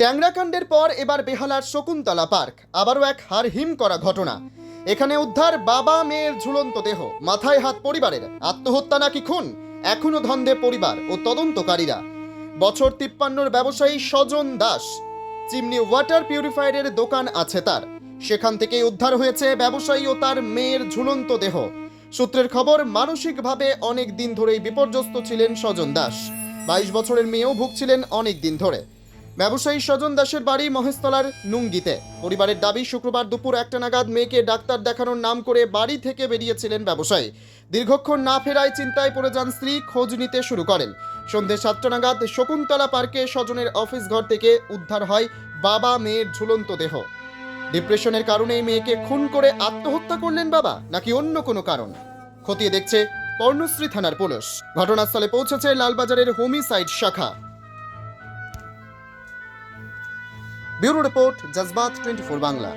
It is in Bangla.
ট্যাংরাকাণ্ডের পর এবার বেহালার শকুন্তলা পার্ক, আবারও এক হাড়হিম করা ঘটনা। এখানে উদ্ধার বাবা মেয়ের ঝুলন্ত দেহ, মাথায় হাত পরিবারের। আত্মহত্যা নাকি খুন, এখনো ধন্দে পরিবার ও তদন্তকারীরা। বছর 53-র ব্যবসায়ী স্বজন দাস, চিমনি ওয়াটার পিউরিফায়ারের দোকান আছে তার। সেখান থেকেই উদ্ধার হয়েছে ব্যবসায়ী ও তার মেয়ের ঝুলন্ত দেহ। সূত্রের খবর, মানসিকভাবে অনেক দিন ধরেই বিপর্যস্ত ছিলেন স্বজন দাস। 22 বছরের মেয়েও ভুগছিলেন অনেক দিন ধরে। ব্যবসায়ী স্বজন দাসের বাড়ি মহেশতলার নুঙ্গিতে। পরিবারের দাবি, শুক্রবার দুপুর 1টা নাগাদ মেয়েকে ডাক্তার দেখানোর নাম করে বাড়ি থেকে বেরিয়েছিলেন ব্যবসায়ী। দীর্ঘক্ষণ না ফেরায় চিন্তায় পড়ে যান স্ত্রী, খোঁজ নিতে শুরু করেন। সন্ধ্যে 7টা নাগাদ শকুন্তলা পার্কে স্বজনের অফিস ঘর থেকে উদ্ধার হয় বাবা মেয়ের ঝুলন্ত দেহ। ডিপ্রেশনের কারণেই মেয়েকে খুন করে আত্মহত্যা করলেন বাবা, নাকি অন্য কোনো কারণ? খতিয়ে দেখছে পর্ণশ্রী থানার পুলিশ। ঘটনাস্থলে পৌঁছেছে লালবাজারের হোমিসাইড শাখা। Bureau report, জজবাত 24 Bangla.